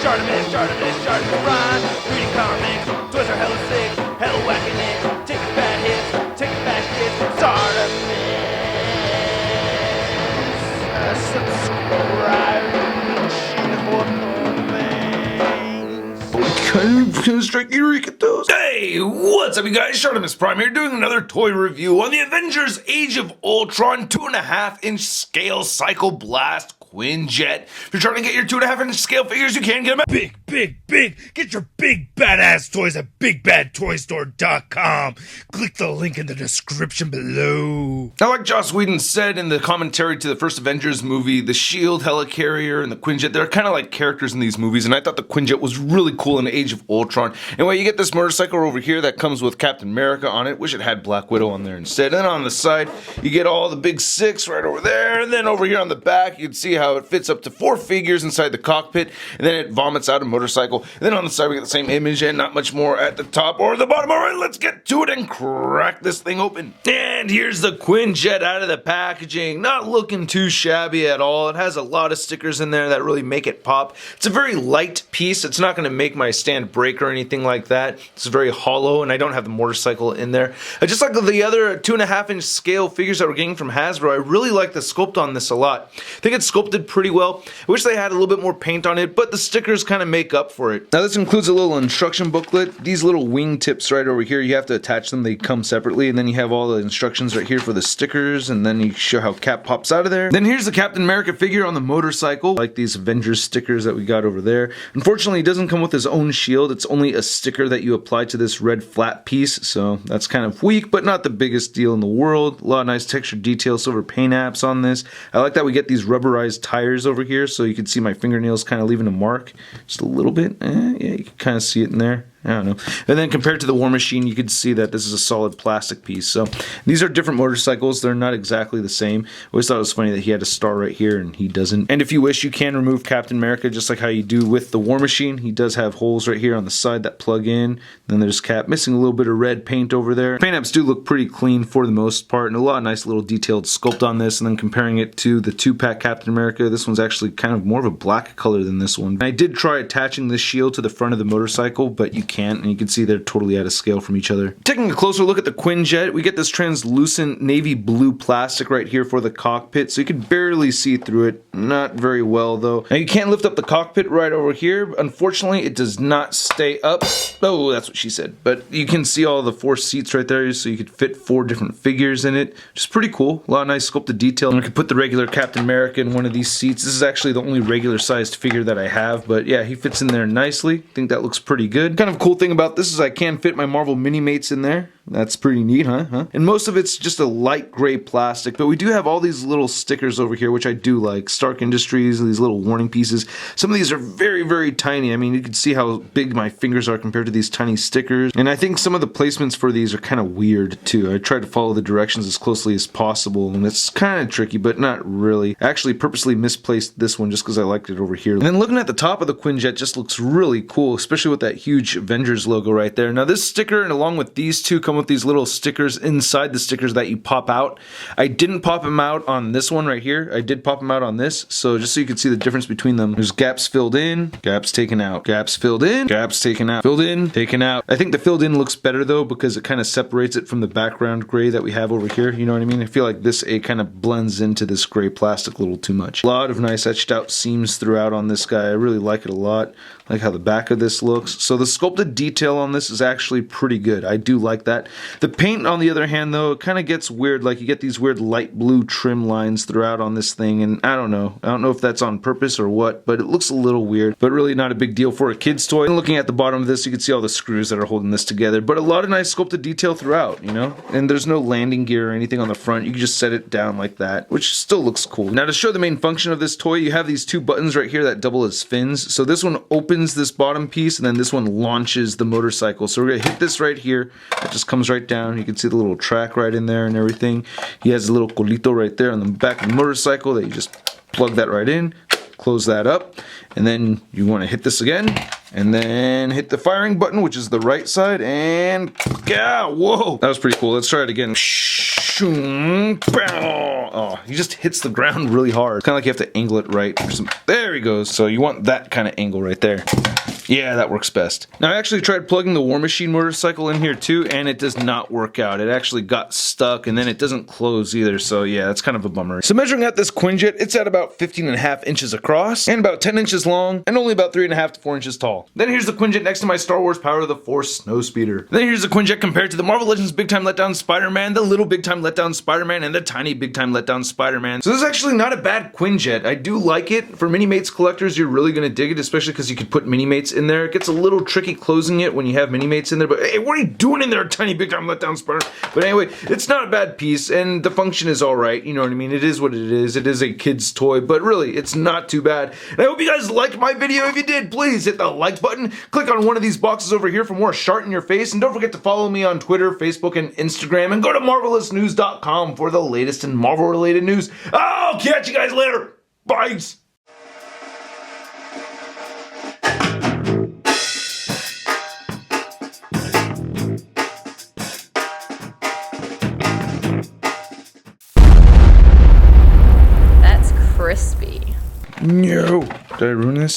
ShartimusPrime. Reading comics, toys are hella sick, hella whacking it. Taking bad hits, taking back hits. Subscribe. Hey, what's up you guys? ShartimusPrime here doing another toy review on the Avengers Age of Ultron 2.5-inch scale Cycle Blast Quinjet. If you're trying to get your 2.5-inch scale figures, you can get them at big. Get your big badass toys at BigBadToyStore.com. Click the link in the description below. Now, like Joss Whedon said in the commentary to the first Avengers movie, the Shield helicarrier and the Quinjet, they're kind of like characters in these movies, and I thought the Quinjet was really cool in Age of Ultron. Anyway, you get this motorcycle over here that comes with Captain America on it. Wish it had Black Widow on there instead. And then on the side, you get all the big six right over there, and then over here on the back, you can see how it fits up to 4 figures inside the cockpit, and then it vomits out a motorcycle. And then on the side, we get the same image and not much more at the top or the bottom. All right, let's get to it and crack this thing open. And here's the Quinjet out of the packaging. Not looking too shabby at all. It has a lot of stickers in there that really make it pop. It's a very light piece. It's not going to make my stand break or anything like that. It's very hollow, and I don't have the motorcycle in there. Just like the other 2.5-inch scale figures that we're getting from Hasbro, I really like the sculpt on this a lot. I think it's sculpted pretty well. I wish they had a little bit more paint on it, but the stickers kind of make up for it. Now this includes a little instruction booklet. These little wing tips right over here, you have to attach them. They come separately, and then you have all the instructions right here for the stickers, and then you show how Cap pops out of there. Then here's the Captain America figure on the motorcycle, like these Avengers stickers that we got over there. Unfortunately, it doesn't come with his own shield. It's only a sticker that you apply to this red flat piece, so that's kind of weak, but not the biggest deal in the world. A lot of nice texture detail, silver paint apps on this. I like that we get these rubberized tires over here, so you can see my fingernails kind of leaving a mark just a little bit. Yeah, you can kind of see it in there. I don't know. And then compared to the War Machine, you can see that this is a solid plastic piece. So these are different motorcycles. They're not exactly the same. I always thought it was funny that he had a star right here and he doesn't. And if you wish, you can remove Captain America just like how you do with the War Machine. He does have holes right here on the side that plug in. Then there's Cap missing a little bit of red paint over there. Paint apps do look pretty clean for the most part, and a lot of nice little detailed sculpt on this. And then comparing it to the 2-pack Captain America, this one's actually kind of more of a black color than this one. And I did try attaching this shield to the front of the motorcycle, but you can't, and you can see they're totally out of scale from each other. Taking a closer look at the Quinjet, we get this translucent navy blue plastic right here for the cockpit, so you can barely see through it. Not very well though. Now you can't lift up the cockpit right over here. Unfortunately, it does not stay up. Oh, that's what she said. But you can see all the 4 seats right there, so you could fit 4 different figures in it, which is pretty cool. A lot of nice sculpted detail. And I could put the regular Captain America in one of these seats. This is actually the only regular sized figure that I have, but yeah, he fits in there nicely. I think that looks pretty good. Kind of cool thing about this is I can fit my Marvel Mini-Mates in there. That's pretty neat, huh? And most of it's just a light gray plastic, but we do have all these little stickers over here, which I do like. Stark Industries, these little warning pieces. Some of these are very tiny. I mean, you can see how big my fingers are compared to these tiny stickers. And I think some of the placements for these are kind of weird, too. I tried to follow the directions as closely as possible, and it's kind of tricky, but not really. I actually purposely misplaced this one just because I liked it over here. And then looking at the top of the Quinjet just looks really cool, especially with that huge Avengers logo right there. Now, this sticker, and along with these two, come with these little stickers inside the stickers that you pop out. I didn't pop them out on this one right here. I did pop them out on this, so just so you can see the difference between them. There's gaps filled in, gaps taken out, gaps filled in, gaps taken out, filled in, taken out. I think the filled in looks better though because it kind of separates it from the background gray that we have over here. You know what I mean? I feel like this kind of blends into this gray plastic a little too much. A lot of nice etched out seams throughout on this guy. I really like it a lot. I like how the back of this looks. So the sculpted detail on this is actually pretty good. I do like that. The paint, on the other hand, though, it kind of gets weird. Like, you get these weird light blue trim lines throughout on this thing, and I don't know. I don't know if that's on purpose or what, but it looks a little weird, but really not a big deal for a kid's toy. And looking at the bottom of this, you can see all the screws that are holding this together, but a lot of nice sculpted detail throughout, you know? And there's no landing gear or anything on the front. You can just set it down like that, which still looks cool. Now, to show the main function of this toy, you have these 2 buttons right here that double as fins. So this one opens this bottom piece, and then this one launches the motorcycle. So we're gonna hit this right here. It just comes right down. You can see the little track right in there and everything. He has a little colito right there on the back of the motorcycle that you just plug that right in, close that up, and then you want to hit this again, and then hit the firing button, which is the right side, and yeah, whoa, that was pretty cool. Let's try it again. Shoom, pow. Oh, he just hits the ground really hard. Kind of like you have to angle it right. There he goes. So you want that kind of angle right there. Yeah, that works best. Now I actually tried plugging the War Machine motorcycle in here too, and it does not work out. It actually got stuck, and then it doesn't close either, so yeah, that's kind of a bummer. So measuring out this Quinjet, it's at about 15.5 inches across, and about 10 inches long, and only about 3.5 to 4 inches tall. Then here's the Quinjet next to my Star Wars Power of the Force Snowspeeder. Then here's the Quinjet compared to the Marvel Legends Big Time Letdown Spider-Man, the Little Big Time Letdown Spider-Man, and the Tiny Big Time Letdown Spider-Man. So this is actually not a bad Quinjet. I do like it. For Mini-Mates collectors, you're really gonna dig it, especially because you could put Mini-Mates in there. It gets a little tricky closing it when you have Mini-Mates in there, but hey, what are you doing in there, Tiny Big Time Letdown Spider? But anyway, it's not a bad piece, and the function is alright, you know what I mean? It is what it is. It is a kid's toy, but really, it's not too bad. And I hope you guys liked my video. If you did, please hit the like button, click on one of these boxes over here for more Shart in your face, and don't forget to follow me on Twitter, Facebook, and Instagram, and go to marvelousnews.com for the latest in Marvel-related news. I'll catch you guys later. Bye. That's crispy. No. Did I ruin this?